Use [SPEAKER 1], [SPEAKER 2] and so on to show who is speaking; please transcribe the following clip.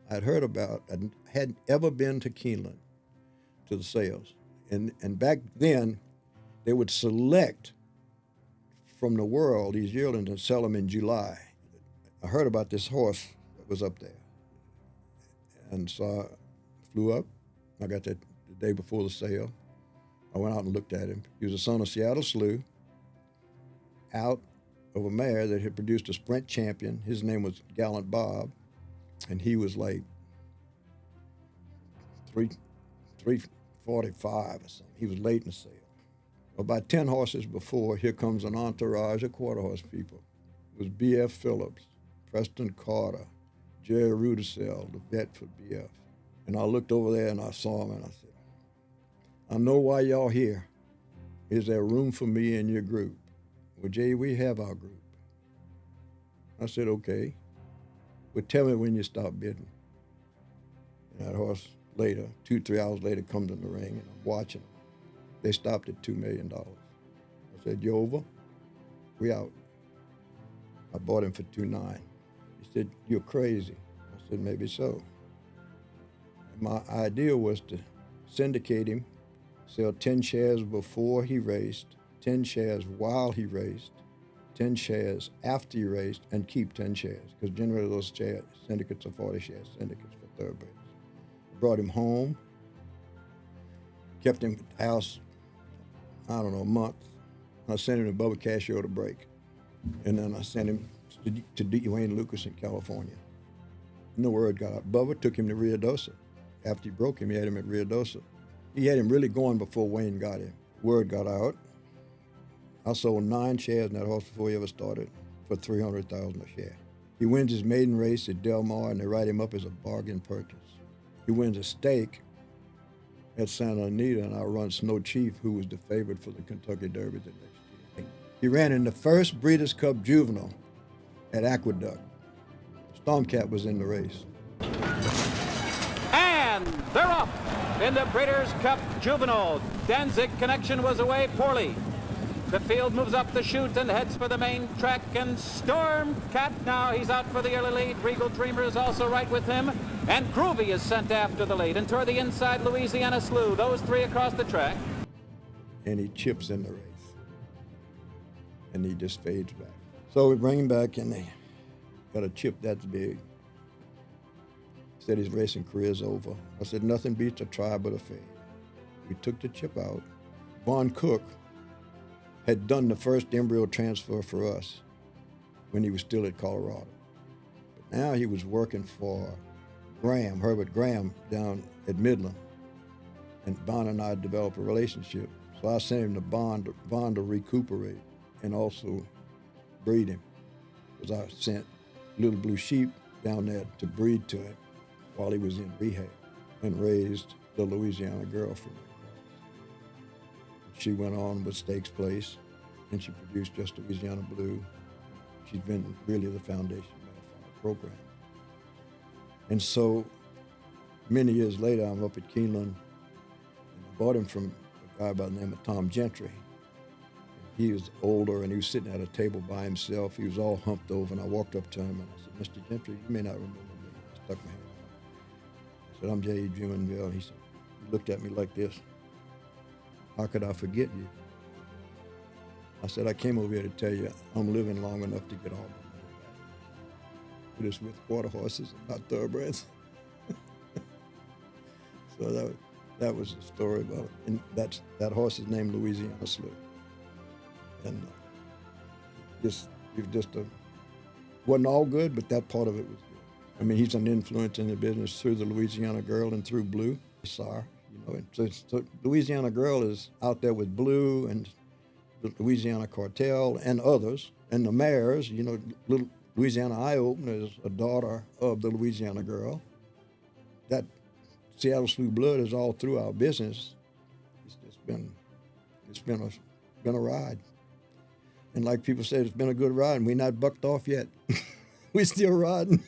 [SPEAKER 1] I'd heard about. I hadn't ever been to Keeneland to the sales, and back then they would select from the world these yearlings and sell them in July. I heard about this horse that was up there, and so I flew up. I got there the day before the sale. I went out and looked at him. He was a son of Seattle Slew, out of a mare that had produced a sprint champion. His name was Gallant Bob, and he was like 345 or something. He was late in the sale. About 10 horses before, here comes an entourage of quarter horse people. It was B.F. Phillips, Preston Carter, Jerry Rudisell, the vet for B.F. And I looked over there and I saw him and I said, I know why y'all here. Is there room for me in your group? Well, Jay, we have our group. I said, okay. Well, tell me when you stop bidding. And that horse later, 2-3 hours later, comes in the ring and I'm watching him. They stopped at $2 million. I said, you over? We out. I bought him for $2.9. He said, you're crazy. I said, maybe so. And my idea was to syndicate him, sell 10 shares before he raced, 10 shares while he raced, 10 shares after he raced, and keep 10 shares, because generally those syndicates are 40 shares syndicates for thoroughbreds. Brought him home, kept him at the house, I don't know, a month. I sent him to Bubba Casio to break. And then I sent him to Dwayne Lucas in California. And the word got out. Bubba took him to Rio Dosa. After he broke him, he had him at Rio Dosa. He had him really going before Wayne got him. Word got out. I sold 9 shares in that horse before he ever started for $300,000 a share. He wins his maiden race at Del Mar, and they write him up as a bargain purchase. He wins a stake at Santa Anita, and I run Snow Chief, who was the favorite for the Kentucky Derby the next year. He ran in the first Breeders' Cup Juvenile at Aqueduct. Stormcat was in the race.
[SPEAKER 2] And they're off in the Breeders' Cup Juvenile. Danzig Connection was away poorly. The field moves up the chute and heads for the main track, and Stormcat now, he's out for the early lead. Regal Dreamer is also right with him, and Groovy is sent after the lead, and toward the inside, Louisiana Slew. Those 3 across the track.
[SPEAKER 1] And he chips in the race, and he just fades back. So we bring him back, and they got a chip that's big. Said his racing career's over. I said, nothing beats a try but a failure. We took the chip out. Von Cook had done the first embryo transfer for us when he was still at Colorado. But now he was working for Graham, Herbert Graham, down at Midland. And Bond and I developed a relationship. So I sent him to Bond to recuperate and also breed him. Because I sent Little Blue Sheep down there to breed to him while he was in rehab, and raised the Louisiana Girl from him. She went on with Stakes Place, and she produced Just Louisiana Blue. She's been really the foundation of our program. And so many years later, I'm up at Keeneland, and I bought him from a guy by the name of Tom Gentry. He was older, and he was sitting at a table by himself. He was all humped over, and I walked up to him, and I said, Mr. Gentry, you may not remember me. I stuck my hand out. I said, I'm J.E. Jumonville. And he looked at me like this. How could I forget you? I said, I came over here to tell you I'm living long enough to get all my money back. But it's with quarter horses and not thoroughbreds. So that was the story about it. And that horse is named Louisiana Slew. And wasn't all good, but that part of it was good. I mean, he's an influence in the business through the Louisiana Girl and through Blue, SAR. So Louisiana Girl is out there with Blue and the Louisiana Cartel and others. And the mares, little Louisiana Eye Opener is a daughter of the Louisiana Girl. That Seattle Slew blood is all through our business. It's been a ride. And like people say, it's been a good ride, and we're not bucked off yet. We're still riding.